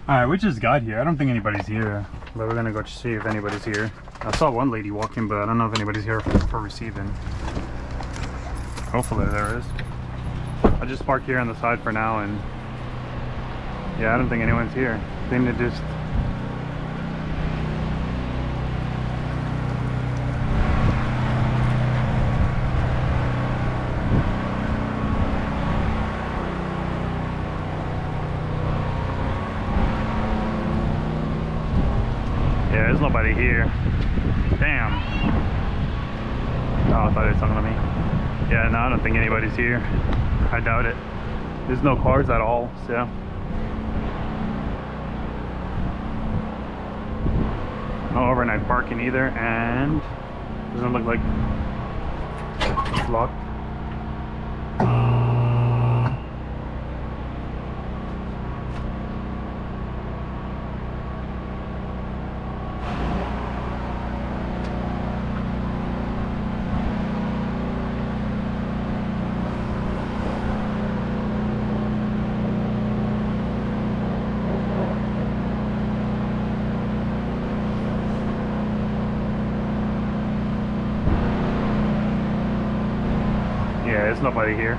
Alright, we just got here. I don't think anybody's here, but we're gonna go see if anybody's here. I saw one lady walking, but I don't know if anybody's here for receiving. Hopefully there is. I just parked here on the side for now, and yeah, I don't think anyone's here. I think they just... Yeah, there's nobody here. Damn. Oh, I thought he was talking to me. Yeah, no, I don't think anybody's here. I doubt it. There's no cars at all, so. No overnight parking either, and doesn't look like it's locked. Yeah, there's nobody here.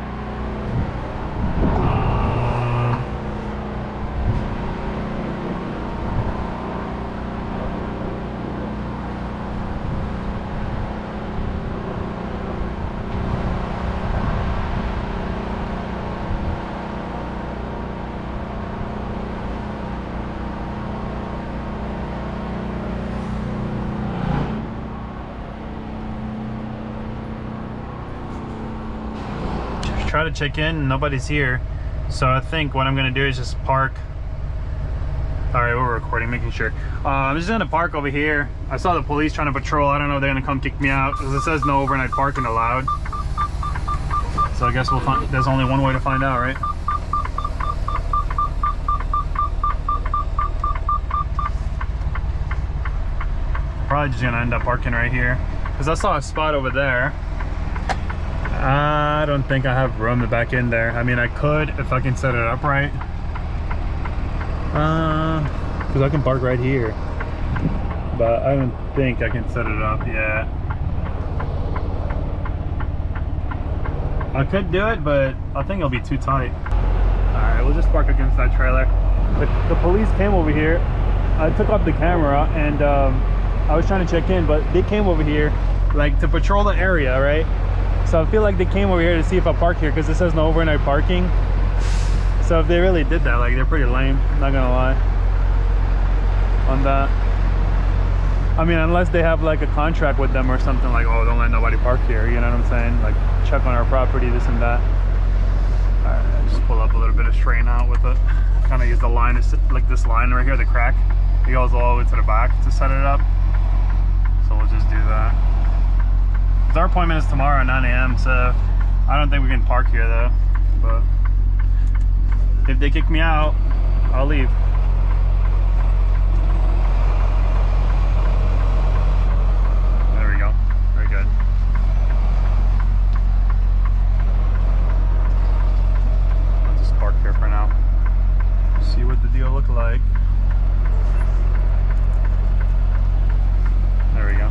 Try to check in, nobody's here, so I think what I'm gonna do is just park. All right, we're recording, making sure. I'm just gonna park over here. I saw the police trying to patrol. I don't know if they're gonna come kick me out because it says no overnight parking allowed, so I guess we'll find. There's only one way to find out, right? Probably just gonna end up parking right here because I saw a spot over there. I don't think I have room to back in there. I mean, I could if I can set it up right. Because I can park right here. But I don't think I can set it up yet. I could do it, but I think it'll be too tight. Alright, we'll just park against that trailer. The police came over here. I took off the camera and I was trying to check in, but they came over here like to patrol the area, right? So I feel like they came over here to see if I park here because it says no overnight parking. So if they really did that, like, they're pretty lame, not gonna lie on that. I mean, unless they have like a contract with them or something, like, oh, don't let nobody park here, you know what I'm saying? Like, check on our property, this and that. All right, just pull up a little bit of strain out with it. Kind of use the line, like this line right here, the crack. It goes all the way to the back to set it up. So we'll just do that. Our appointment is tomorrow at 9 a.m. so I don't think we can park here though, but if they kick me out, I'll leave. There we go, very good. I'll just park here for now, see what the deal looks like. There we go.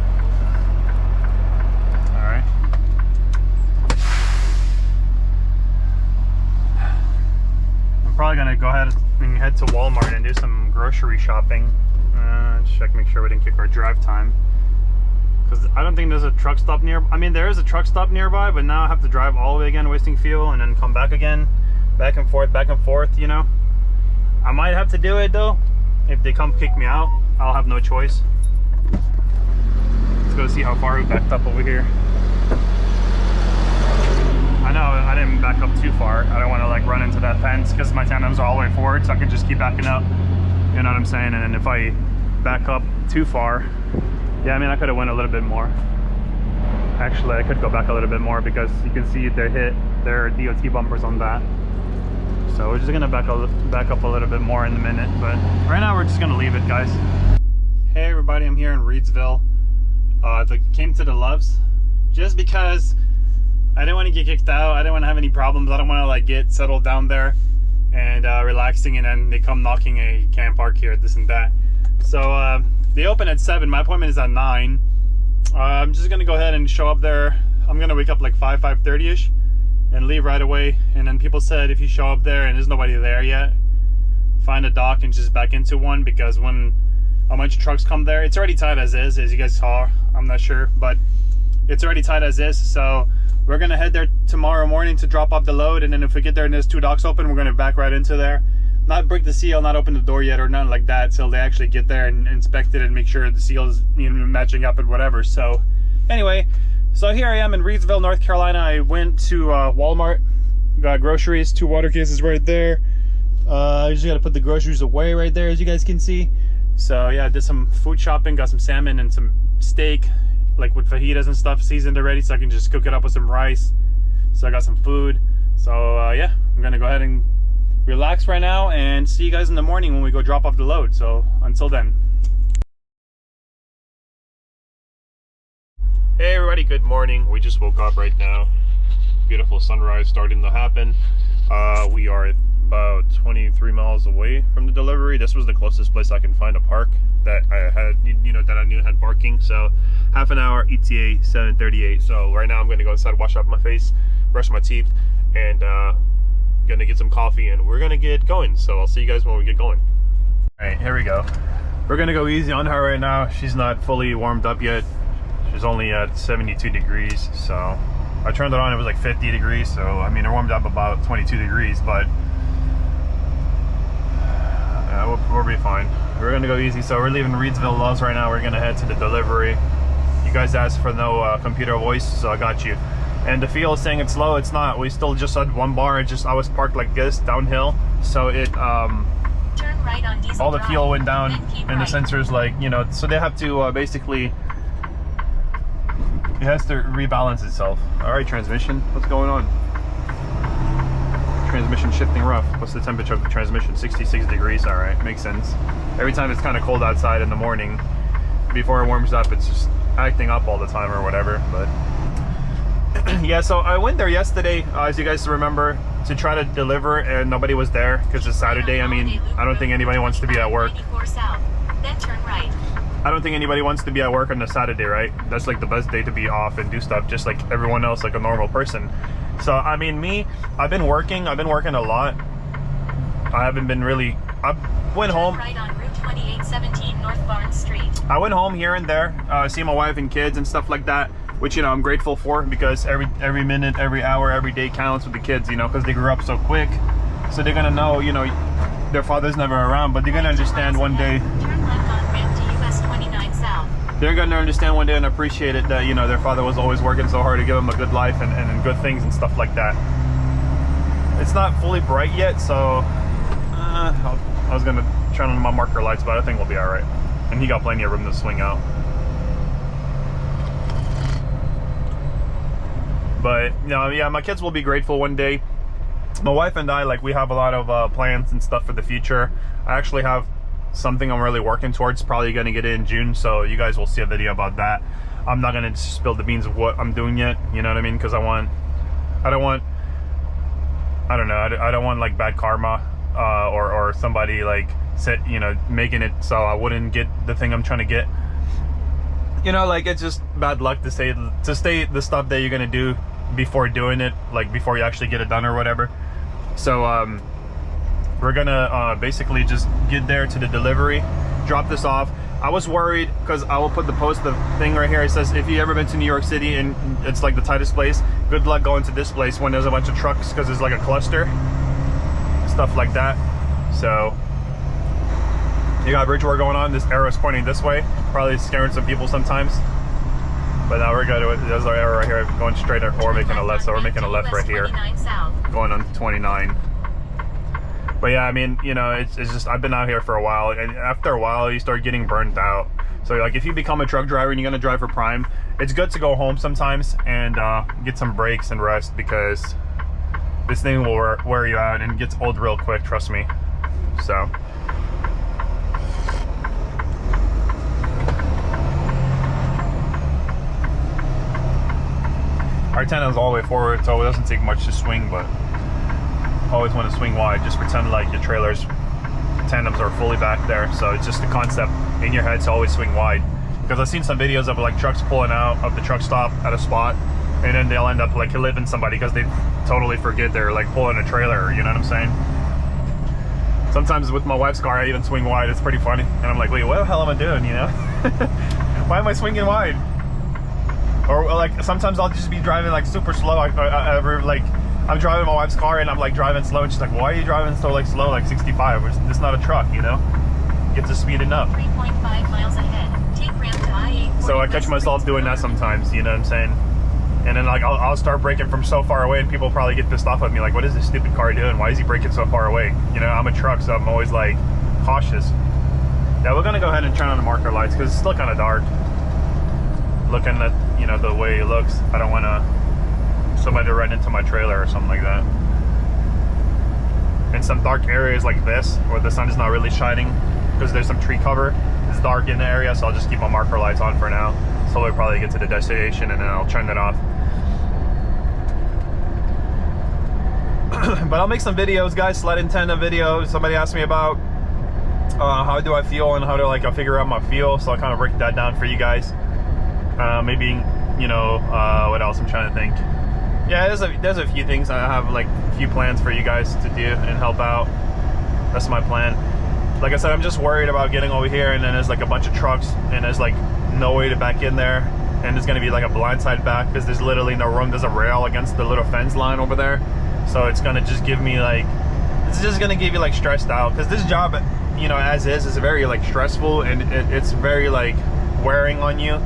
Probably gonna go ahead and head to Walmart and do some grocery shopping. Check, make sure we didn't kick our drive time. Because I don't think there's a truck stop near. I mean, there is a truck stop nearby, but now I have to drive all the way again, wasting fuel, and then come back again, back and forth. You know, I might have to do it though. If they come kick me out, I'll have no choice. Let's go see how far we backed up over here. I know I didn't back up too far. I don't want to like run into that fence because my tandems are all the way forward, so I can just keep backing up. You know what I'm saying? And then if I back up too far, yeah, I mean, I could have went a little bit more. Actually, I could go back a little bit more because you can see they hit their DOT bumpers on that. So we're just gonna back up a little bit more in a minute, but right now we're just gonna leave it, guys. Hey everybody, I'm here in Reedsville. I came to the Loves just because I didn't want to get kicked out. I didn't want to have any problems. I don't want to like get settled down there and relaxing, and then they come knocking, a can't park here, this and that. So they open at 7. My appointment is at 9. I'm just gonna go ahead and show up there. I'm gonna wake up like 5:30ish and leave right away. And then people said if you show up there and there's nobody there yet, find a dock and just back into one, because when a bunch of trucks come there, it's already tight as is, as you guys saw. I'm not sure, but it's already tight as is. So we're gonna head there tomorrow morning to drop off the load, and then if we get there and there's 2 docks open, we're gonna back right into there. Not break the seal, not open the door yet or nothing like that till they actually get there and inspect it and make sure the seal is, you know, matching up and whatever. So anyway, so here I am in Reidsville, North Carolina. I went to Walmart, got groceries, 2 water cases right there. I just got to put the groceries away right there, as you guys can see. So yeah, did some food shopping, got some salmon and some steak, like with fajitas and stuff, seasoned already, so I can just cook it up with some rice. So I got some food. So yeah, I'm gonna go ahead and relax right now and see you guys in the morning when we go drop off the load. So until then. Hey everybody, good morning. We just woke up right now. Beautiful sunrise starting to happen. We are about 23 miles away from the delivery. This was the closest place I can find a park that I had, you know, that I knew had parking. So half an hour, ETA 7:38. So right now I'm gonna go inside, wash off my face, brush my teeth, and gonna get some coffee, and we're gonna get going. So I'll see you guys when we get going. All right, here we go. We're gonna go easy on her right now. She's not fully warmed up yet. She's only at 72 degrees. So I turned it on, it was like 50 degrees. So I mean, it warmed up about 22 degrees, but we'll be fine. We're gonna go easy. So we're leaving Reidsville Loves right now. We're gonna head to the delivery. You guys asked for no computer voice, so I got you. And the fuel is saying it's low. It's not. We still just had 1 bar. It just, I was parked like this downhill, so it turn right on Diesel all the fuel went down, and right. the sensors, like, you know, so they have to basically, it has to rebalance itself. All right, transmission, what's going on? Transmission shifting rough. What's the temperature of the transmission? 66 degrees. All right, makes sense. Every time it's kind of cold outside in the morning, before it warms up, it's just acting up all the time or whatever. But yeah, so I went there yesterday, as you guys remember, to try to deliver, and nobody was there because it's Saturday. I mean, I don't think anybody wants to be at work. Then turn right. I don't think anybody wants to be at work on a Saturday, right? That's like the best day to be off and do stuff just like everyone else, like a normal person. So I mean, me, I've been working a lot. I haven't been really, I went home. Right on Route 2817 North Barnes Street. I went home here and there, see my wife and kids and stuff like that, which, you know, I'm grateful for, because every minute, every hour, every day counts with the kids, you know, because they grew up so quick. So they're gonna know, you know, their father's never around, but they're gonna understand one day. Turn left on ramp to US 29 South. They're gonna understand one day and appreciate it, that, you know, their father was always working so hard to give them a good life and good things and stuff like that. It's not fully bright yet, so I was gonna turn on my marker lights, but I think we'll be all right. And he got plenty of room to swing out. But you know, yeah, my kids will be grateful one day. My wife and I, like, we have a lot of plans and stuff for the future. I actually have something I'm really working towards, probably gonna get it in June, so you guys will see a video about that. I'm not gonna spill the beans of what I'm doing yet, you know what I mean, because I don't want like bad karma, or somebody like you know, making it so I wouldn't get the thing I'm trying to get. You know, like, it's just bad luck to say the stuff that you're gonna do before doing it, like before you actually get it done or whatever. So we're gonna basically just get there to the delivery, drop this off. I was worried because I will put the thing right here. It says, if you ever been to New York City and it's like the tightest place, good luck going to this place when there's a bunch of trucks, because it's like a cluster, stuff like that. So you got bridge work going on. This arrow is pointing this way, probably scaring some people sometimes. But now we're good. There's our arrow right here going straight, or we're making a left. So we're making a left right here, going on 29. But yeah, I mean, you know, it's just, I've been out here for a while, and after a while you start getting burnt out. So like, if you become a truck driver and you're gonna drive for Prime, it's good to go home sometimes and get some breaks and rest, because this thing will wear you out and it gets old real quick, trust me. So our antenna is all the way forward, so it doesn't take much to swing, but always want to swing wide. Just pretend like your trailers, tandems are fully back there. So it's just the concept in your head to always swing wide. Because I've seen some videos of like trucks pulling out of the truck stop at a spot, and then they'll end up like hitting somebody because they totally forget they're like pulling a trailer, you know what I'm saying? Sometimes with my wife's car, I even swing wide. It's pretty funny. And I'm like, wait, what the hell am I doing, you know? Why am I swinging wide? Or like, sometimes I'll just be driving like super slow. I'm driving my wife's car and I'm like driving slow. And she's like, why are you driving so like slow, like 65? It's not a truck, you know? Get to speed enough. 3.5 miles ahead. Take ramp to I-8. So I catch myself doing that sometimes, you know what I'm saying? And then like I'll start braking from so far away, and people probably get pissed off at me, like, what is this stupid car doing? Why is he braking so far away? You know, I'm a truck, so I'm always like cautious. Yeah, we're gonna go ahead and turn on the marker lights because it's still kind of dark. Looking at, you know, the way it looks, I don't want somebody to run into my trailer or something like that. In some dark areas like this, where the sun is not really shining because there's some tree cover, it's dark in the area, so I'll just keep my marker lights on for now. So we'll probably get to the destination and then I'll turn it off. But I'll make some videos, guys. Sled tandem videos. Somebody asked me about how do I feel and how do like I figure out my feel. So I'll kind of break that down for you guys. Maybe, you know, what else I'm trying to think. Yeah, there's a few things. I have like a few plans for you guys to do and help out. That's my plan. Like I said, I'm just worried about getting over here and then there's like a bunch of trucks and there's like no way to back in there, and it's gonna be like a blindside back because there's literally no room. There's a rail against the little fence line over there, so it's gonna just give me like, it's just gonna give you like stressed out, because this job, you know, as is very like stressful, and it's very like wearing on you,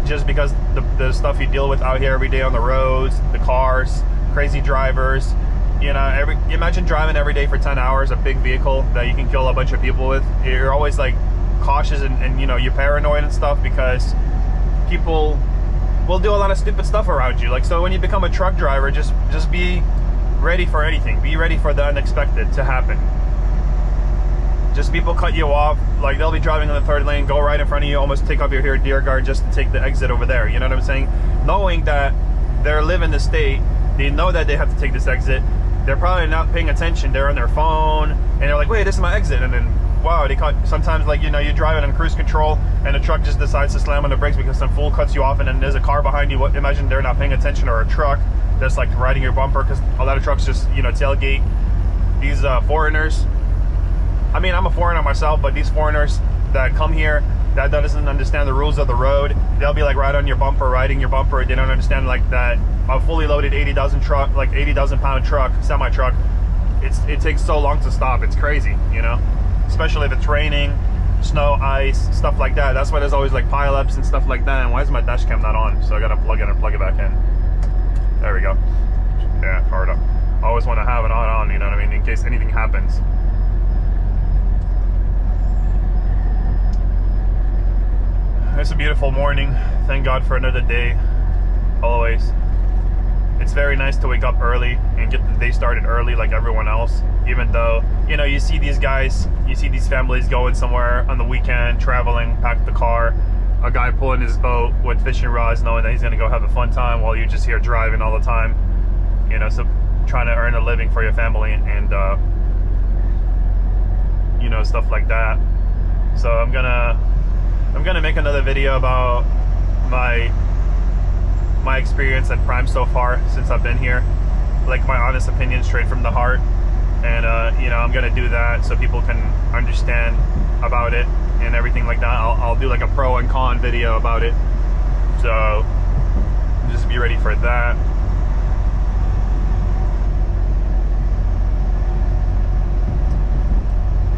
just because the stuff you deal with out here every day on the roads, the cars, crazy drivers, you know. Imagine driving every day for 10 hours a big vehicle that you can kill a bunch of people with. You're always like cautious and you know, you're paranoid and stuff because people will do a lot of stupid stuff around you. Like, so when you become a truck driver, just be ready for anything. Be ready for the unexpected to happen. Just people cut you off, like they'll be driving in the third lane, go right in front of you, almost take off your rear guard just to take the exit over there. You know what I'm saying? Knowing that they're living the state, they know that they have to take this exit. They're probably not paying attention. They're on their phone and they're like, wait, this is my exit. And then wow, they cut. Sometimes, like, you know, you're driving on cruise control and the truck just decides to slam on the brakes because some fool cuts you off, and then there's a car behind you. Imagine they're not paying attention, or a truck that's like riding your bumper, because a lot of trucks just, you know, tailgate these foreigners. I mean, I'm a foreigner myself, but these foreigners that come here that doesn't understand the rules of the road, they'll be like right on your bumper, riding your bumper. They don't understand like that a fully loaded 80,000 truck, like 80,000 pound truck, semi truck, it takes so long to stop. It's crazy, you know. Especially if it's raining, snow, ice, stuff like that. That's why there's always like pileups and stuff like that. And why is my dash cam not on? So I gotta plug in and plug it back in. There we go. Yeah, hard up. I always want to have it on, you know what I mean, in case anything happens. It's a beautiful morning. Thank God for another day. Always. It's very nice to wake up early and get the day started early like everyone else, even though, you know, you see these guys, you see these families going somewhere on the weekend, traveling, pack the car, a guy pulling his boat with fishing rods, knowing that he's gonna go have a fun time while you're just here driving all the time, you know, so trying to earn a living for your family and you know, stuff like that. So I'm gonna make another video about my experience at Prime so far since I've been here, like my honest opinion straight from the heart. And you know, I'm gonna do that so people can understand about it and everything like that. I'll do like a pro and con video about it, so just be ready for that.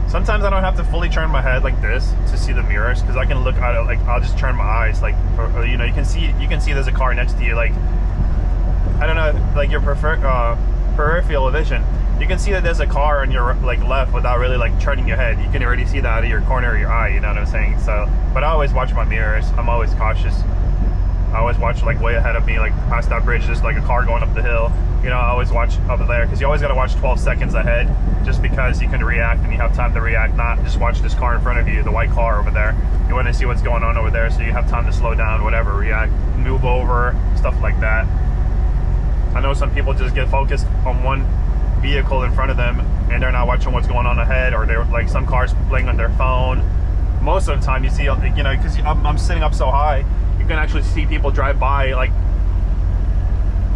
Sometimes I don't have to fully turn my head like this to see the mirrors, because I can look at it, like I'll just turn my eyes, like, you know, you can see there's a car next to you, like, I don't know, like your peripheral vision. You can see that there's a car on your like left without really like turning your head. You can already see that out of your corner of your eye, you know what I'm saying? So, but I always watch my mirrors. I'm always cautious. I always watch like way ahead of me, like past that bridge, there's like a car going up the hill. You know, I always watch up there, because you always got to watch 12 seconds ahead, just because you can react and you have time to react, not just watch this car in front of you, the white car over there. You want to see what's going on over there, so you have time to slow down, whatever, react, move over, stuff like that. I know some people just get focused on one vehicle in front of them and they're not watching what's going on ahead, or they're like some cars playing on their phone. Most of the time you see, you know, because I'm sitting up so high, you can actually see people drive by like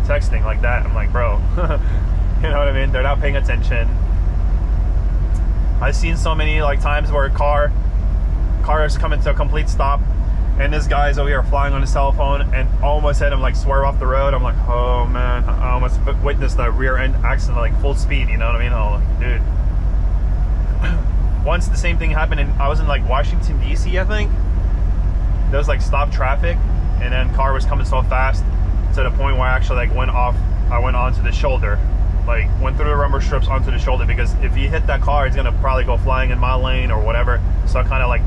texting like that. I'm like, bro, you know what I mean? They're not paying attention. I've seen so many like times where cars coming to a complete stop, and this guy's over here flying on his cell phone and almost had him like swerve off the road. I'm like, oh man, I almost witnessed a rear end accident like full speed, you know what I mean? Oh, dude. Once the same thing happened, and I was in like Washington DC, I think. There was like stop traffic, and then car was coming so fast to the point where I actually like went onto the shoulder, like went through the rubber strips onto the shoulder, because if you hit that car, it's gonna probably go flying in my lane or whatever. So I kind of like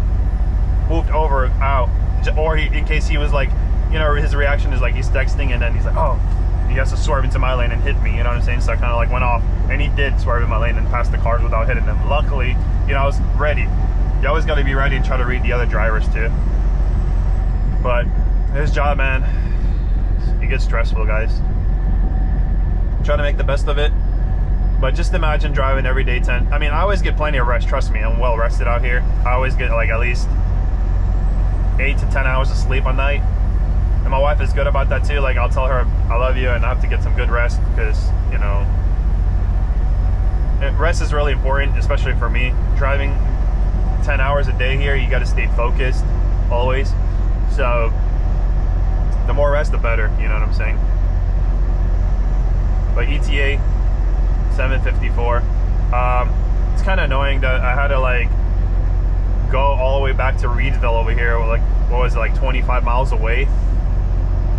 moved over out, or in case he was like, you know, his reaction is like he's texting and then he's like, oh, he has to swerve into my lane and hit me, you know what I'm saying? So I kind of like went off, and he did swerve in my lane and passed the cars without hitting them. Luckily, you know, I was ready. You always got to be ready and try to read the other drivers too. But his job, man, it gets stressful, guys. Try to make the best of it. But just imagine driving every day 10. I mean, I always get plenty of rest. Trust me, I'm well rested out here. I always get like at least 8 to 10 hours of sleep a night. And my wife is good about that too. Like, I'll tell her I love you and I have to get some good rest, because, you know, rest is really important, especially for me. Driving 10 hours a day here, you got to stay focused always. So the more rest, the better, you know what I'm saying? But ETA 7:54. It's kind of annoying that I had to like go all the way back to Reedsville over here, like, what was it, like 25 miles away.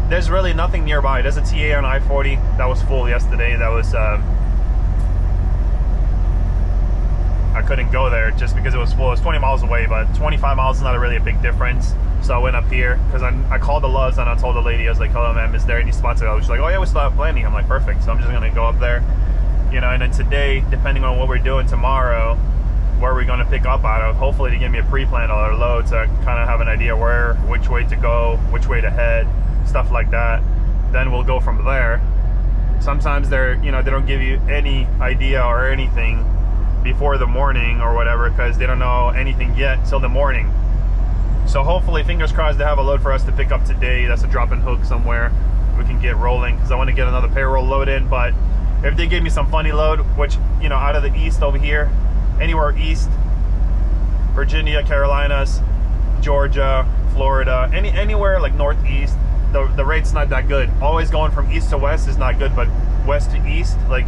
There's really nothing nearby. There's a TA on I-40 that was full yesterday. That was I couldn't go there just because it was full. It was 20 miles away, but 25 miles is not really a big difference. So I went up here because I called the Loves and I told the lady, I was like, hello ma'am, is there any spots available? She's like, oh yeah, we still have plenty. I'm like, perfect. So I'm just gonna go up there, you know. And then today, depending on what we're doing tomorrow, where we're gonna pick up out of, hopefully to give me a pre-plan on our load, so I kind of have an idea which way to go, which way to head, stuff like that. Then we'll go from there. Sometimes they're, you know, they don't give you any idea or anything before the morning or whatever, because they don't know anything yet till the morning. So hopefully, fingers crossed, they have a load for us to pick up today. That's a drop and hook somewhere we can get rolling, because I want to get another payroll load in. But if they give me some funny load, which, you know, out of the east over here, anywhere east, Virginia, Carolinas, Georgia, Florida, anywhere like northeast, the rate's not that good. Always going from east to west is not good, but west to east, like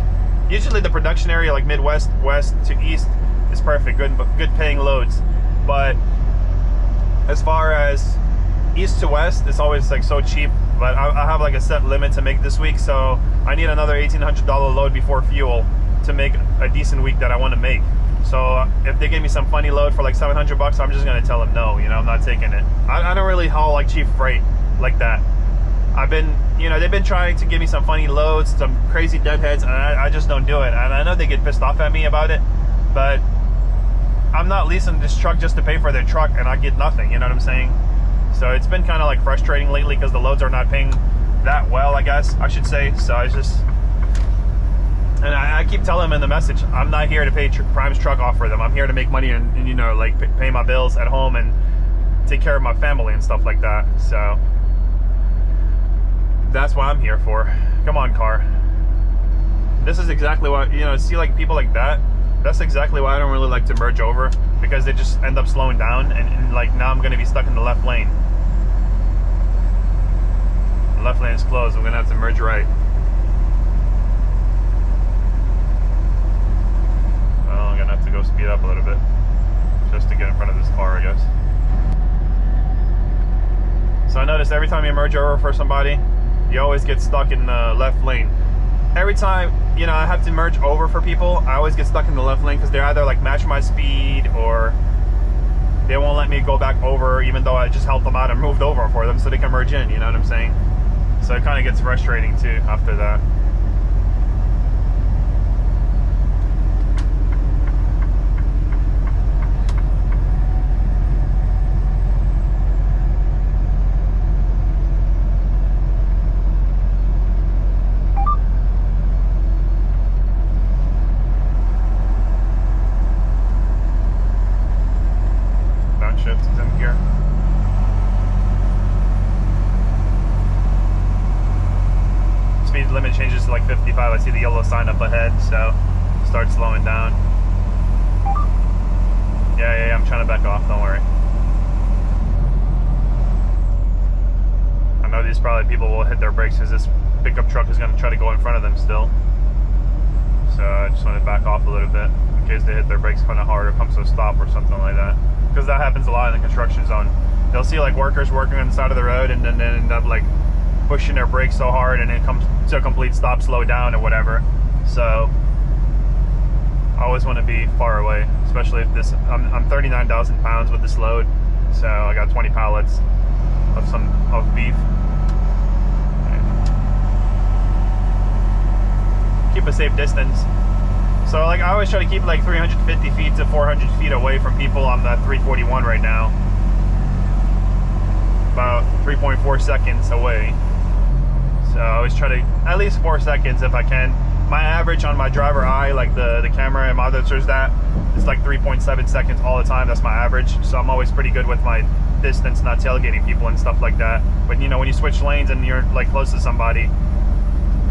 usually the production area like Midwest, west to east is perfect, good paying loads. But as far as east to west, it's always like so cheap. But I have like a set limit to make this week, so I need another $1,800 load before fuel to make a decent week that I want to make. So if they give me some funny load for like $700, I'm just gonna tell them no, you know, I'm not taking it. I don't really haul like cheap freight like that. I've been, you know, they've been trying to give me some funny loads, some crazy deadheads, and I just don't do it. And I know they get pissed off at me about it, but I'm not leasing this truck just to pay for their truck and I get nothing, you know what I'm saying? So it's been kind of like frustrating lately, because the loads are not paying that well, I guess I should say. So I just, and I keep telling them in the message, I'm not here to pay Prime's truck off for them. I'm here to make money and you know, like pay my bills at home and take care of my family and stuff like that. So that's what I'm here for. Come on, car. This is exactly what, you know, see like people like that, that's exactly why I don't really like to merge over, because they just end up slowing down, and like now I'm going to be stuck in the left lane. The left lane is closed. I'm going to have to merge right. Well, I'm going to have to go speed up a little bit just to get in front of this car, I guess. So I noticed every time you merge over for somebody, you always get stuck in the left lane. Every time, you know, I have to merge over for people, I always get stuck in the left lane, because they're either like match my speed, or they won't let me go back over, even though I just helped them out and moved over for them so they can merge in, you know what I'm saying? So it kind of gets frustrating too after that. to like 55. I see the yellow sign up ahead, so start slowing down. Yeah, I'm trying to back off, don't worry. I know these probably people will hit their brakes because this pickup truck is going to try to go in front of them still. So I just want to back off a little bit in case they hit their brakes kind of hard or comes to a stop or something like that. Because that happens a lot in the construction zone. They'll see like workers working on the side of the road and then they end up like pushing their brakes so hard and it comes to a complete stop, slow down or whatever. So I always want to be far away, especially if this, I'm 39,000 pounds with this load. So I got 20 pallets of beef. Keep a safe distance. So like I always try to keep like 350 feet to 400 feet away from people. I'm at 341 right now. About 3.4 seconds away. So I always try to, at least 4 seconds if I can. My average on my driver eye, like the camera and monitors that, it's like 3.7 seconds all the time. That's my average. So I'm always pretty good with my distance, not tailgating people and stuff like that. But you know, when you switch lanes and you're like close to somebody,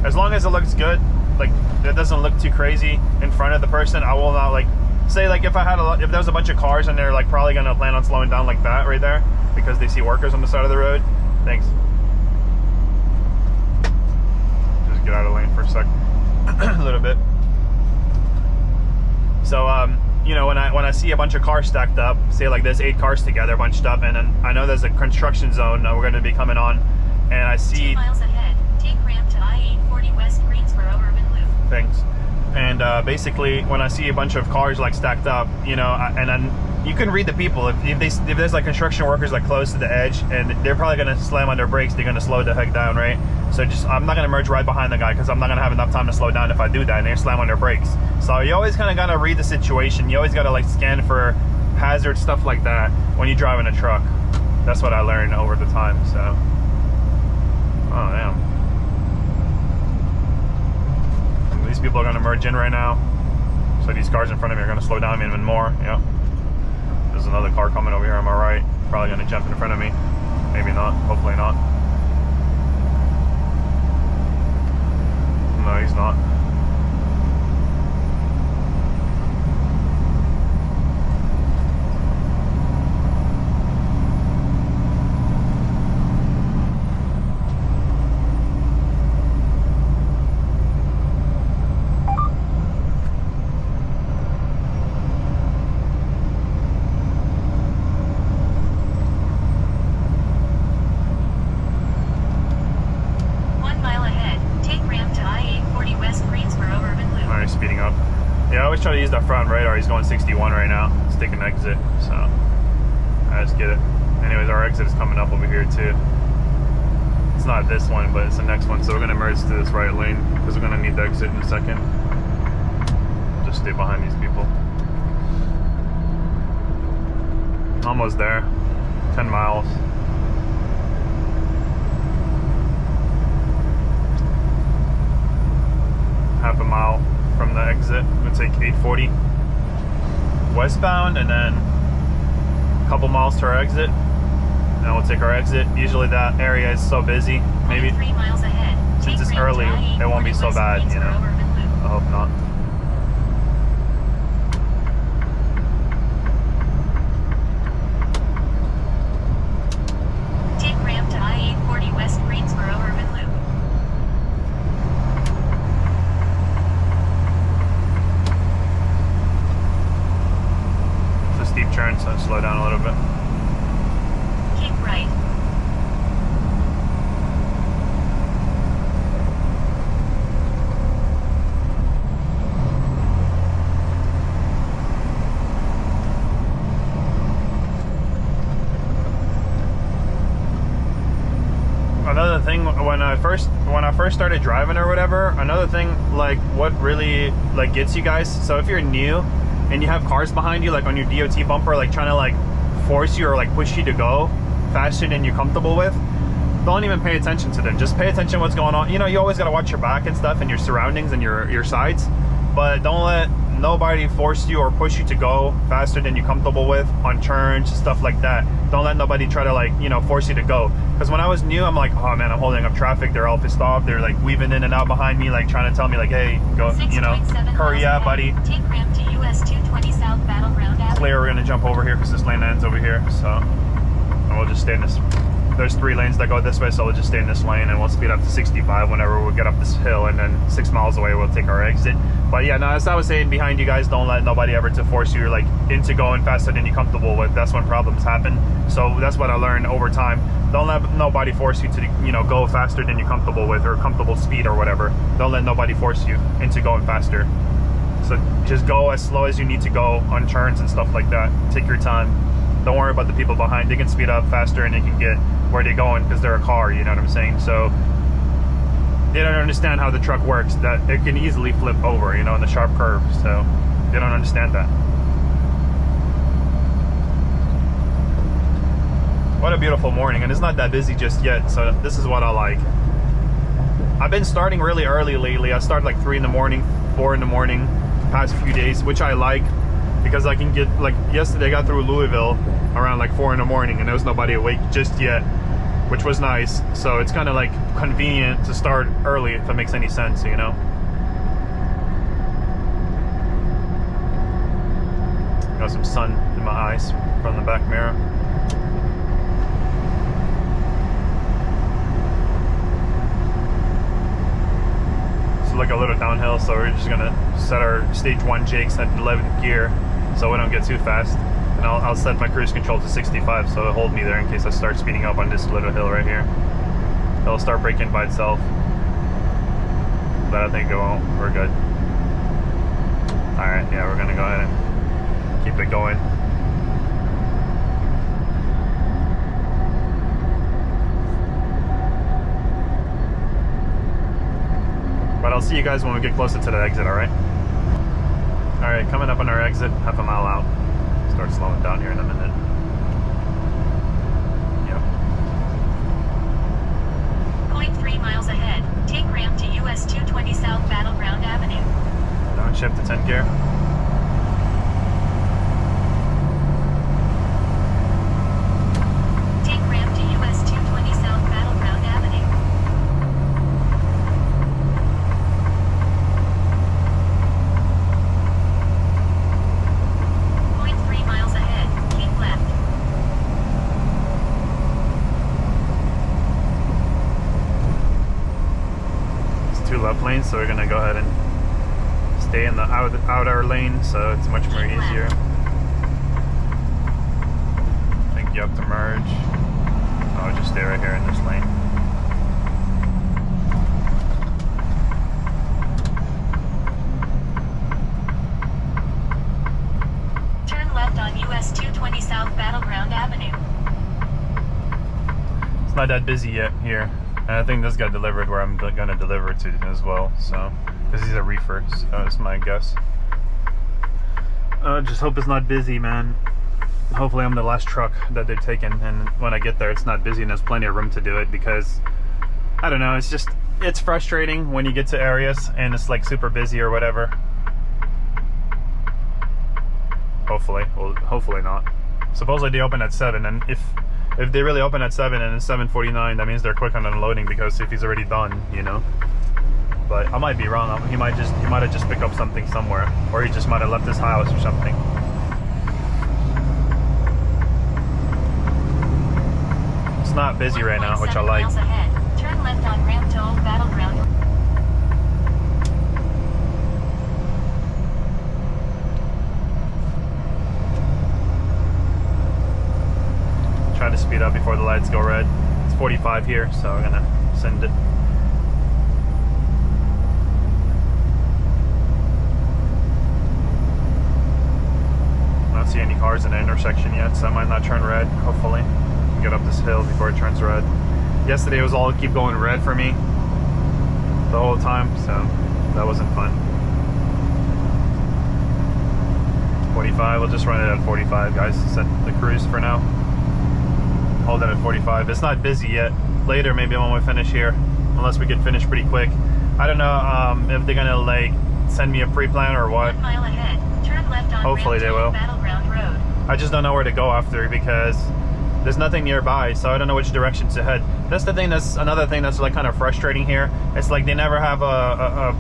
as long as it looks good, like it doesn't look too crazy in front of the person, I will not like, say like if there was a bunch of cars and they're like probably gonna plan on slowing down like that right there because they see workers on the side of the road. Thanks. Just get out of the lane for a sec. A little bit. So you know, when I see a bunch of cars stacked up, say like there's 8 cars together bunched up, and then I know there's a construction zone we're going to be coming on, and I see 2 miles ahead, take ramp to I-840 West Greensboro Urban Loop. Things. And basically when I see a bunch of cars like stacked up, you know, and then you can read the people. If there's like construction workers like close to the edge and they're probably going to slam on their brakes, they're going to slow the heck down, right? So I'm not going to merge right behind the guy because I'm not going to have enough time to slow down if I do that and they slam on their brakes. So you always kind of got to read the situation. You always got to like scan for hazard stuff like that when you're driving a truck. That's what I learned over the time. So, oh damn. These people are going to merge in right now. So these cars in front of me are going to slow down even more. Yep. There's another car coming over here on my right. Probably going to jump in front of me. Maybe not. Hopefully not. No, he's not. Try to use that front radar. He's going 61 right now. Let's take an exit. So I just get it. Anyways, our exit is coming up over here too. It's not this one, but it's the next one. So we're gonna merge to this right lane because we're gonna need the exit in a second. Just stay behind these people. Almost there. 10 miles. Half a mile from the exit. I'm gonna take 840 westbound and then a couple miles to our exit. Then we'll take our exit. Usually that area is so busy. Maybe 3 miles ahead. since it's early, it won't be so bad, you know. I hope not. Take ramp to I-840 West Greensboro Urban Loop. Steep turn, so slow down a little bit. Keep right. Another thing, when I first started driving or whatever, another thing like what really like gets you guys. So if you're new and you have cars behind you, like on your DOT bumper, like trying to like force you or like push you to go faster than you're comfortable with, don't even pay attention to them. Just pay attention to what's going on. You know, you always got to watch your back and stuff and your surroundings and your sides, but don't let nobody force you or push you to go faster than you're comfortable with on turns, stuff like that. Don't let nobody try to, like, you know, force you to go. Because when I was new, I'm like, oh man, I'm holding up traffic. They're all pissed off. They're like weaving in and out behind me, like trying to tell me like, hey, go, you know, hurry up, buddy. Take ramp to US 220 South Battleground Avenue. Clear, we're gonna jump over here because this lane ends over here. So, and we'll just stay in this. There's 3 lanes that go this way, so we'll just stay in this lane and we'll speed up to 65 whenever we get up this hill, and then 6 miles away we'll take our exit. But yeah, no, as I was saying, behind you guys, don't let nobody ever to force you like into going faster than you're comfortable with. That's when problems happen. So that's what I learned over time. Don't let nobody force you to, you know, go faster than you're comfortable with, or comfortable speed or whatever. Don't let nobody force you into going faster. So just go as slow as you need to go on turns and stuff like that. Take your time. Don't worry about the people behind. They can speed up faster and they can get where they're going because they're a car, you know what I'm saying? So they don't understand how the truck works, that it can easily flip over, you know, in the sharp curve. So they don't understand that. What a beautiful morning, and it's not that busy just yet, so this is what I like. I've been starting really early lately. I start like 3 in the morning, 4 in the morning, past few days, which I like because I can get, like yesterday I got through Louisville around like 4 in the morning and there was nobody awake just yet, which was nice. So it's kind of like convenient to start early, if it makes any sense, you know. Got some sun in my eyes from the back mirror. It's like a little downhill, so we're just gonna set our stage 1 jakes at 11th gear so we don't get too fast. And I'll set my cruise control to 65 so it'll hold me there in case I start speeding up on this little hill right here. It'll start braking by itself. But I think it won't. We're good. Alright, yeah, we're gonna go ahead and keep it going. But I'll see you guys when we get closer to the exit, alright? Alright, coming up on our exit, half a mile out. Start slowing down here in a minute. Yep. 0.3 miles ahead. Take ramp to US 220 South Battleground Avenue. Downshift to 10 gear. Take ramp to US 220 South Battleground Avenue. 0.3 miles ahead. Keep left. It's 2 left lanes, so we're gonna go ahead and stay in the outer lane, so it's much more easier. I think you have to merge. I'll just stay right here in this lane. Turn left on US 220 South Battleground Avenue. It's not that busy yet here. And I think this got delivered where I'm gonna deliver to as well, so. Because these are reefers, so that's my guess. Just hope it's not busy, man. Hopefully I'm the last truck that they're taking, and when I get there it's not busy and there's plenty of room to do it, because I don't know, it's frustrating when you get to areas and it's like super busy or whatever. Hopefully, well, hopefully not. Supposedly they open at 7, and if they really open at 7 and it's 7:49, that means they're quick on unloading, because if he's already done, you know. But I might be wrong. He might have just picked up something somewhere, or he just might have left his house or something. It's not busy right now, which I like. 1.7 miles ahead. Turn left on ramp to Old Battleground. Try to speed up before the lights go red. It's 45 here, so we're gonna send it. I don't see any cars in the intersection yet, so I might not turn red, hopefully. Get up this hill before it turns red. Yesterday it was all keep going red for me the whole time, so that wasn't fun. 45, we'll just run it at 45, guys. Set the cruise for now. Hold it at 45. It's not busy yet. Later, maybe when we finish here, unless we get finished pretty quick. I don't know if they're gonna like send me a pre-plan or what. 1 mile ahead, turn left on Hopefully they will. Battleground Road. I just don't know where to go after because there's nothing nearby, so I don't know which direction to head. That's the thing. That's another thing that's like kind of frustrating here. It's like they never have a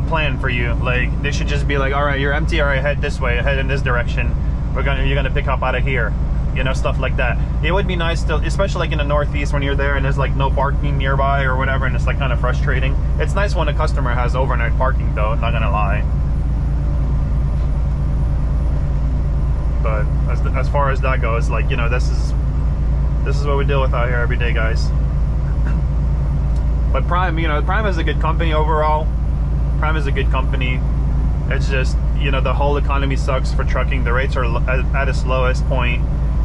plan for you. Like they should just be like, all right, you're empty. All right, head this way. Head in this direction. You're gonna pick up out of here. You know, stuff like that. It would be nice to, especially like in the Northeast when you're there and there's like no parking nearby or whatever, and it's like kind of frustrating. It's nice when a customer has overnight parking, though. Not gonna lie. But as far as that goes, like, you know, this is what we deal with out here every day, guys. But Prime, you know, Prime is a good company overall. Prime is a good company. It's just, you know, the whole economy sucks for trucking. The rates are at its lowest point,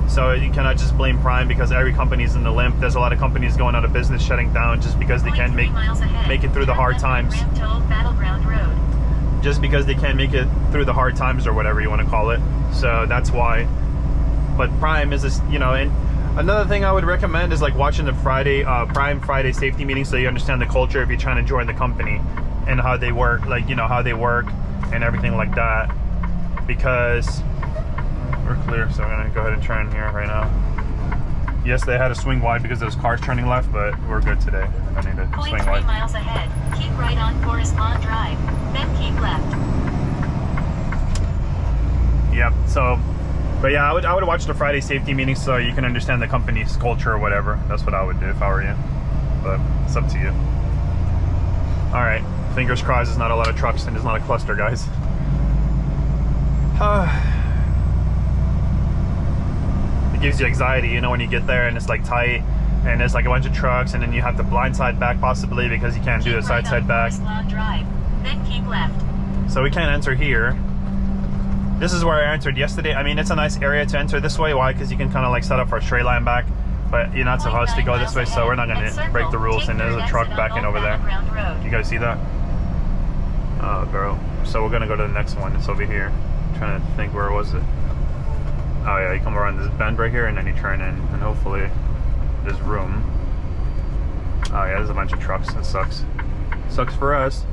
so you cannot just blame Prime because every company's in the limp. There's a lot of companies going out of business, shutting down just because they can't make it through the hard times. Battleground Road. Just because they can't make it through the hard times or whatever you want to call it. So that's why. But Prime is this, you know, and another thing I would recommend is like watching the Prime Friday safety meeting, so you understand the culture if you're trying to join the company and how they work, like, you know, how they work and everything like that. Because we're clear, so I'm gonna go ahead and turn here right now. Yes, they had to swing wide because there's cars turning left, but we're good today. I need to swing wide. 3 miles ahead, keep right on Forest Lawn Drive, then keep left. Yep. So, but yeah, I would watch the Friday safety meeting so you can understand the company's culture or whatever. That's what I would do if I were you. But it's up to you. All right. Fingers crossed. There's not a lot of trucks and there's not a cluster, guys. It gives you anxiety, you know, when you get there and it's like tight and there's like a bunch of trucks and then you have to blindside back possibly because you can't do the side back. Drive, then keep left. So we can't enter here. This is where I entered yesterday. I mean, it's a nice area to enter this way. Why? Because you can kind of like set up for a straight line back, but you're not supposed to go this way, so we're not going to break the rules. And there's a truck backing over there. You guys see that? Oh, bro. So we're going to go to the next one. It's over here. I'm trying to think, where was it? Oh yeah, you come around this bend right here and then you turn in and hopefully there's room. Oh yeah, there's a bunch of trucks. That sucks. Sucks for us.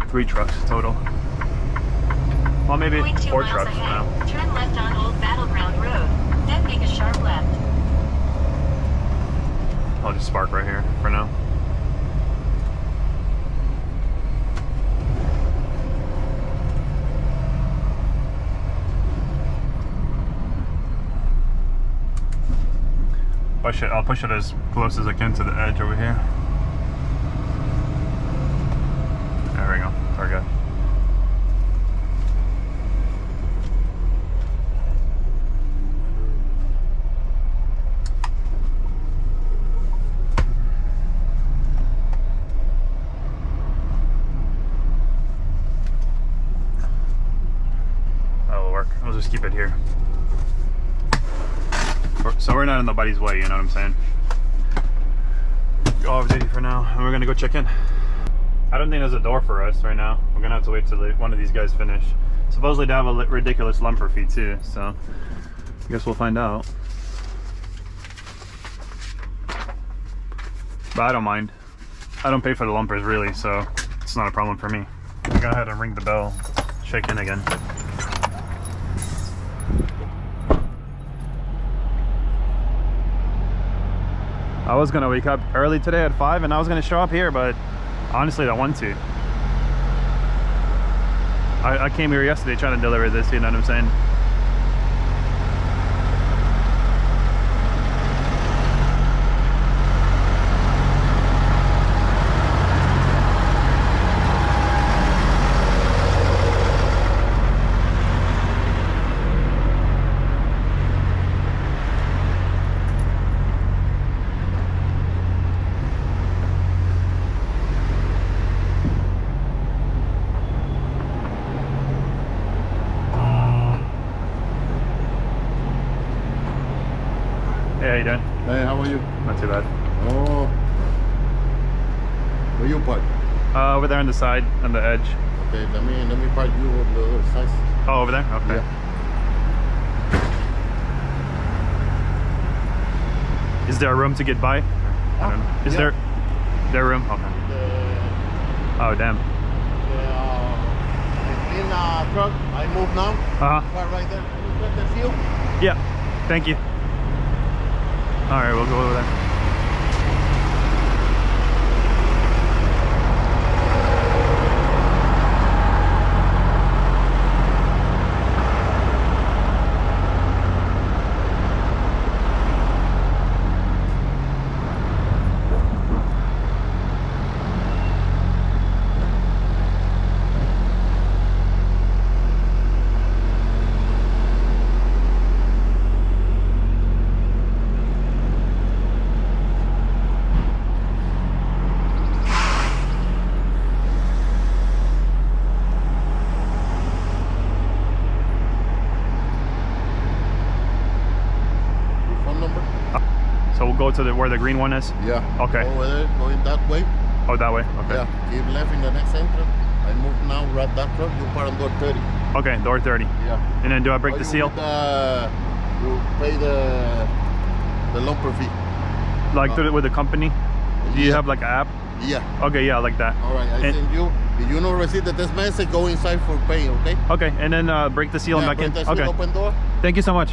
3 trucks total. Well, maybe 4 trucks now. Turn left on Old Battleground Road, then make a sharp left. I'll just park right here for now. I'll push it as close as I can to the edge over here. There we go. We're good. That'll work. I'll just keep it here. So we're not in nobody's way, you know what I'm saying? Go off duty for now, and we're gonna go check in. I don't think there's a door for us right now. We're gonna have to wait till one of these guys finish. Supposedly they have a ridiculous lumper fee too, so I guess we'll find out. But I don't mind. I don't pay for the lumpers really, so it's not a problem for me. I'll go ahead and ring the bell, check in again. I was gonna wake up early today at 5 and I was gonna show up here, but honestly I don't want to. I came here yesterday trying to deliver this, you know what I'm saying? Hey, how you doing? Hey, how are you? Not too bad. Oh, where you park? Over there on the side, on the edge. Okay, let me park you on the other side. Oh, over there? Okay. Yeah. Is there room to get by? I don't know. Is there room? Okay. Oh damn. In truck, I move now. Uh-huh. Car right there. You got the seal? Yeah. Thank you. All right, we'll go over there. So we'll go to where the green one is? Yeah. Okay. Over there, going that way. Oh, that way? Okay. Yeah. Keep left in the next entrance. I move now, right that truck, you park on door 30. Okay, door 30. Yeah. And then do I break the seal? You pay the lumper fee. Like with the company? Do you have like an app? Yeah. Okay, yeah, like that. All right, I send you. If you don't receive the text message, go inside for pay, okay? Okay, and then break the seal and back in? The seal, Okay. open door. Thank you so much.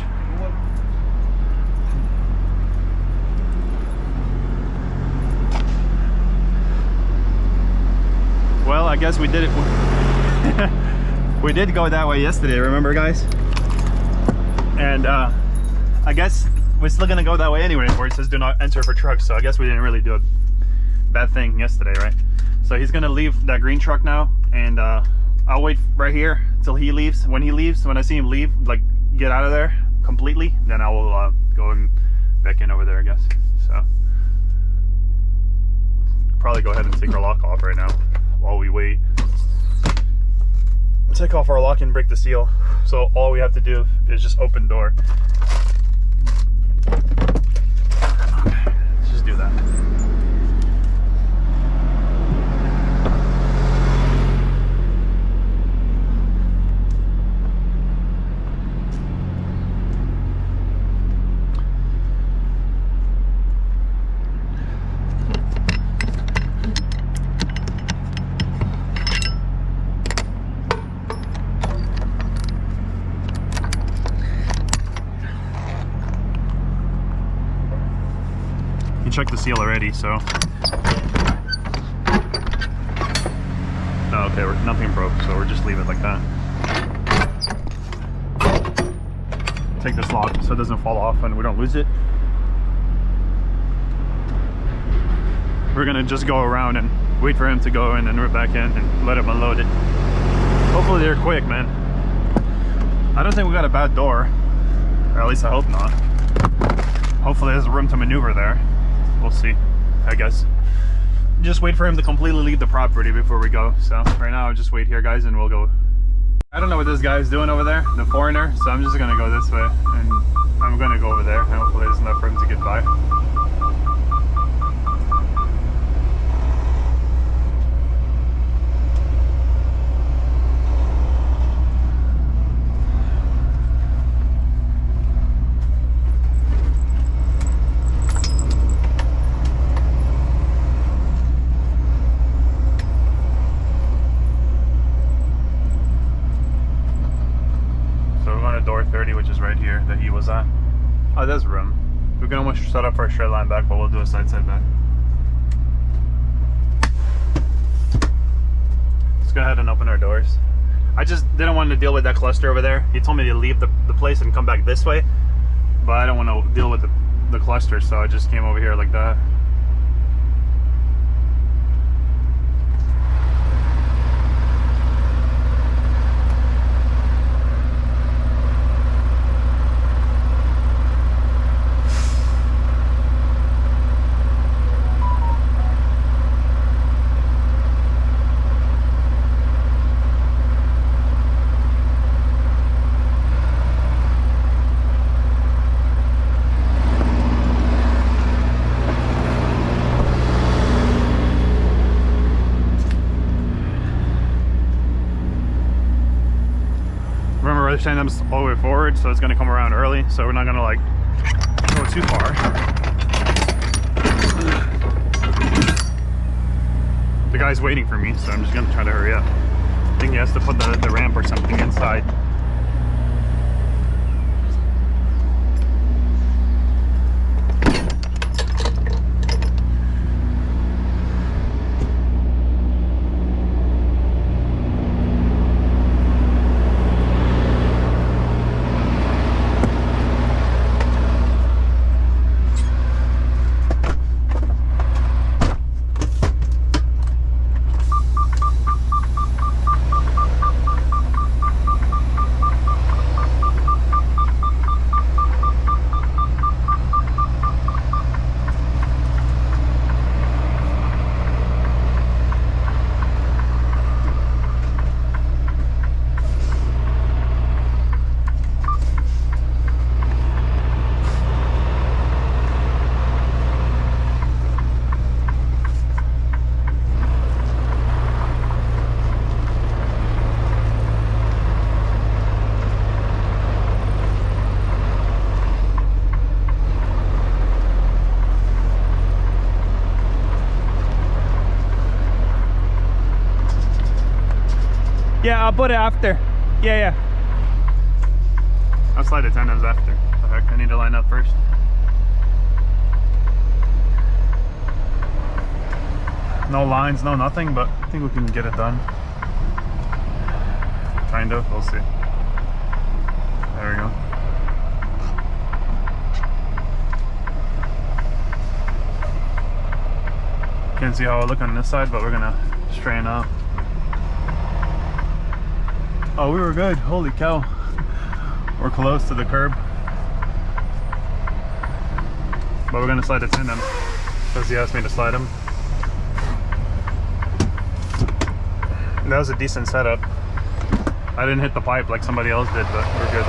Well, I guess we did it. We did go that way yesterday, remember guys? And I guess we're still gonna go that way anyway, where it says do not enter for trucks. So I guess we didn't really do a bad thing yesterday, right? So he's gonna leave that green truck now, and I'll wait right here till he leaves. When he leaves, when I see him leave, like get out of there completely, then I will go and back in over there, I guess. So probably go ahead and take our lock off right now while we wait. Take off our lock and break the seal. So all we have to do is just open door. Okay, let's just do that. Check the seal already, so oh, okay, nothing broke, so we're just leave it like that. Take this lock so it doesn't fall off and we don't lose it. We're gonna just go around and wait for him to go in and we're back in and let him unload it. Hopefully they're quick, man. I don't think we got a bad door, or at least I hope not. Hopefully there's room to maneuver there. We'll see, I guess. Just wait for him to completely leave the property before we go. So right now I'll just wait here, guys, and we'll go. I don't know what this guy's doing over there, the foreigner, so I'm just gonna go this way and I'm gonna go over there and hopefully there's enough room to get by. Door 30, which is right here that he was at. Oh, there's room. We can almost set up for a straight line back, but we'll do a side back. Let's go ahead and open our doors. I just didn't want to deal with that cluster over there. He told me to leave the place and come back this way, but I don't want to deal with the cluster, so I just came over here like that. Saying them all the way forward, so it's going to come around early, so we're not going to like go too far. The guy's waiting for me, so I'm just gonna try to hurry up. I think he has to put the ramp or something inside. Yeah, I'll put it after. Yeah. I'll slide the tandems after. The heck, I need to line up first. No lines, no nothing, but I think we can get it done. Kind of, we'll see. There we go. Can't see how I look on this side, but we're gonna straighten up. Oh, we were good. Holy cow. We're close to the curb. But we're gonna slide the tandems because he asked me to slide them. That was a decent setup. I didn't hit the pipe like somebody else did, but we're good.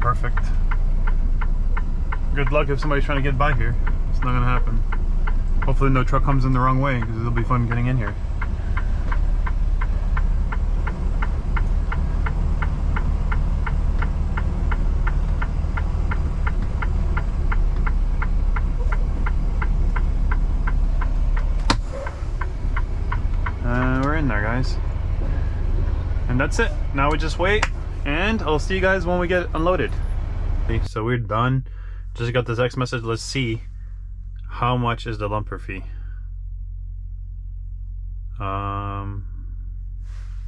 Perfect. Good luck if somebody's trying to get by here. It's not gonna happen. Hopefully no truck comes in the wrong way because it'll be fun getting in here. We're in there, guys. And that's it. Now we just wait. And I'll see you guys when we get unloaded. So we're done. Just got this text message. Let's see how much is the lumper fee.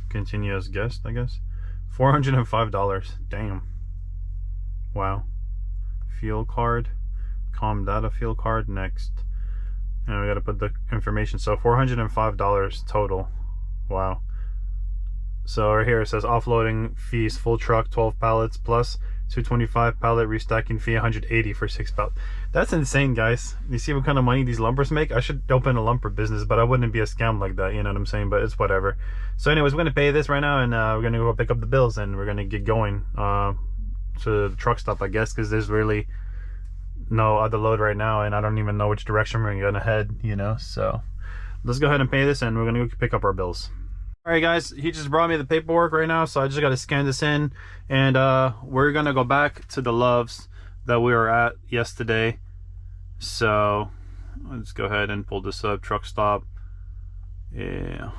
Continue as guest, I guess. $405. Damn. Wow. Fuel card. Com data fuel card. Next. And we gotta put the information. So $405 total. Wow. So right here it says offloading fees, full truck 12 pallets plus $225 pallet restacking fee, $180 for 6 pallets. That's insane, guys. You see what kind of money these lumpers make? I should open a lumper business, but I wouldn't be a scam like that, you know what I'm saying? But it's whatever. So anyways, we're gonna pay this right now, and we're gonna go pick up the bills, and we're gonna get going to the truck stop, I guess, because there's really no other load right now, and I don't even know which direction we're gonna head, you know. So let's go ahead and pay this, and we're gonna go pick up our bills. All right, guys, he just brought me the paperwork right now, so I just got to scan this in, and we're gonna go back to the Loves that we were at yesterday. So let's go ahead and pull this up. Truck stop. Yeah,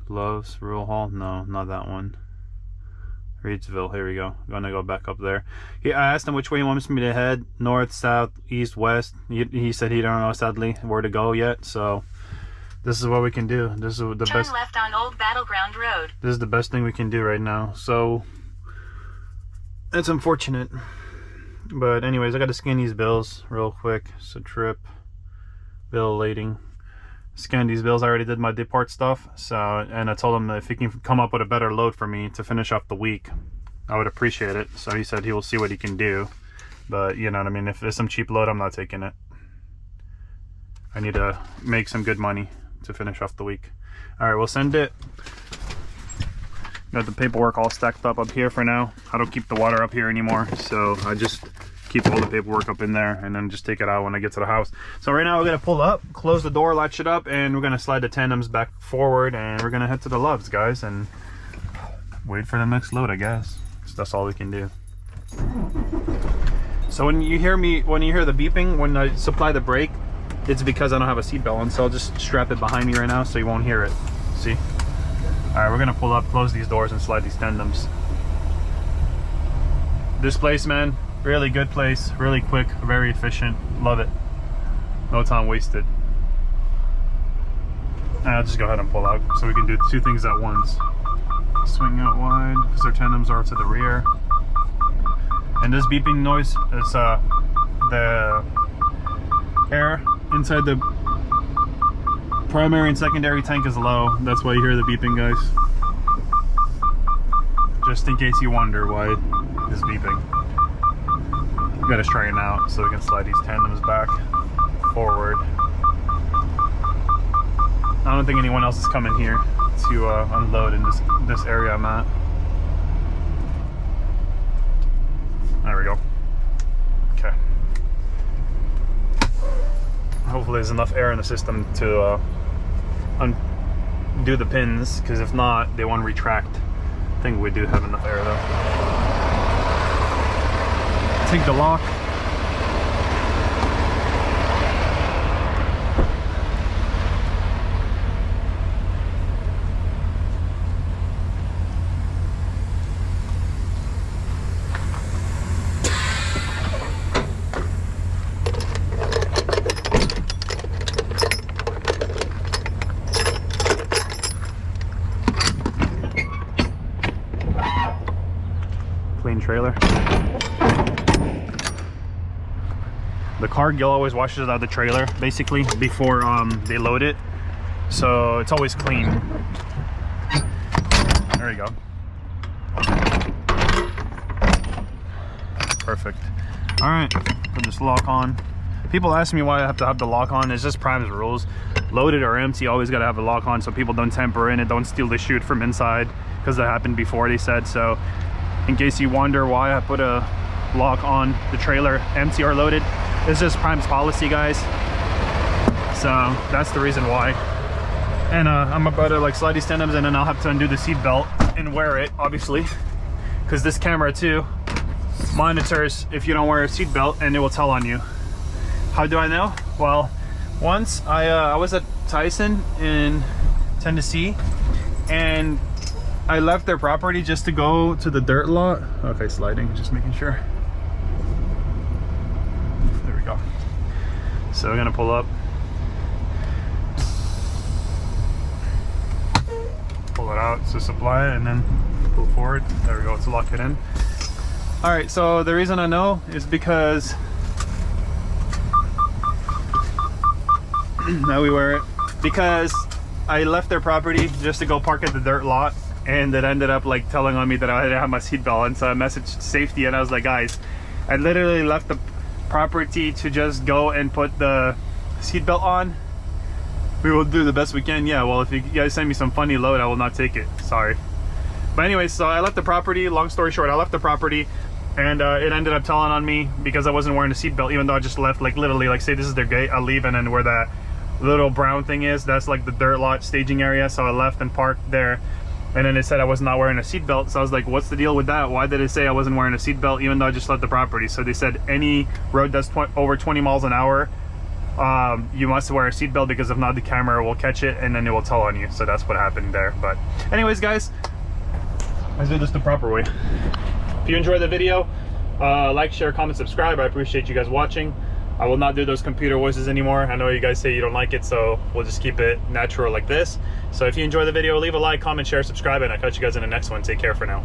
Loves Rural Hall. No, not that one. Reedsville. Here we go. I'm gonna go back up there. I asked him which way he wants me to head, north, south, east, west. He said he don't know, sadly, where to go yet. So this is what we can do. This is the best. Turn left on Old Battleground Road. This is the best thing we can do right now. So it's unfortunate, but anyways, I got to scan these bills real quick. So trip, bill lading. scan these bills. I already did my deport stuff, so, and I told him that if he can come up with a better load for me to finish off the week, I would appreciate it. So he said he will see what he can do, but you know what I mean, if there's some cheap load, I'm not taking it. I need to make some good money to finish off the week. All right, we'll send it. Got the paperwork all stacked up here for now. I don't keep the water up here anymore, so I just keep all the paperwork up in there and then just take it out when I get to the house. So right now we're gonna pull up, close the door, latch it up, and we're gonna slide the tandems back forward, and we're gonna head to the Loves, guys, and wait for the next load, I guess. So that's all we can do. So when you hear the beeping when I supply the brake, it's because I don't have a seatbelt on, so I'll just strap it behind me right now so you won't hear it. See? All right, we're gonna pull up, close these doors, and slide these tandems. This place, man, really good place, really quick, very efficient, love it. No time wasted. I'll just go ahead and pull out so we can do 2 things at once. Swing out wide because our tandems are to the rear. And this beeping noise is the air inside the primary and secondary tank is low. That's why you hear the beeping, guys. Just in case you wonder why it's beeping. We gotta straighten out so we can slide these tandems back forward. I don't think anyone else is coming here to unload in this area I'm at. There we go. Okay. Hopefully there's enough air in the system to undo the pins, because if not, they won't retract. I think we do have enough air though. Take the lock. Trailer. The Cargill always washes out the trailer basically before they load it, so it's always clean. There you go. Perfect. All right, put this lock on. People ask me why I have to have the lock on. It's just Prime's rules. Loaded or empty, always got to have a lock on so people don't tamper in it, don't steal the chute from inside, because that happened before, they said. So in case you wonder why I put a lock on the trailer, empty or loaded, it's just Prime's policy, guys. So that's the reason why. And I'm about to like slide these tandems, and then I'll have to undo the seat belt and wear it, obviously, because this camera too monitors if you don't wear a seat belt, and it will tell on you. How do I know? Well, once I was at Tyson in Tennessee, and I left their property just to go to the dirt lot. Okay, sliding, just making sure. There we go. So we're gonna pull up. Pull it out to supply it, and then pull forward. There we go, to lock it in. All right, so the reason I know is because now we wear it, because I left their property just to go park at the dirt lot, and it ended up like telling on me that I didn't have my seatbelt on. So I messaged safety, and I was like, guys, I literally left the property to just go and put the seatbelt on. We will do the best we can. Yeah, well, if you guys send me some funny load, I will not take it. Sorry. But anyways, so I left the property. Long story short, I left the property, and it ended up telling on me because I wasn't wearing a seatbelt, even though I just left, like literally, like say this is their gate, I'll leave, and then where that little brown thing is, that's like the dirt lot staging area. So I left and parked there, and then it said I was not wearing a seatbelt. So I was like, what's the deal with that? Why did it say I wasn't wearing a seatbelt even though I just left the property? So they said any road that's over 20 miles an hour, you must wear a seatbelt, because if not, the camera will catch it and then it will tell on you. So that's what happened there. But anyways, guys, let's do this the proper way. If you enjoyed the video, like, share, comment, subscribe. I appreciate you guys watching. I will not do those computer voices anymore. I know you guys say you don't like it, so we'll just keep it natural like this. So if you enjoy the video, leave a like, comment, share, subscribe, and I'll catch you guys in the next one. Take care for now.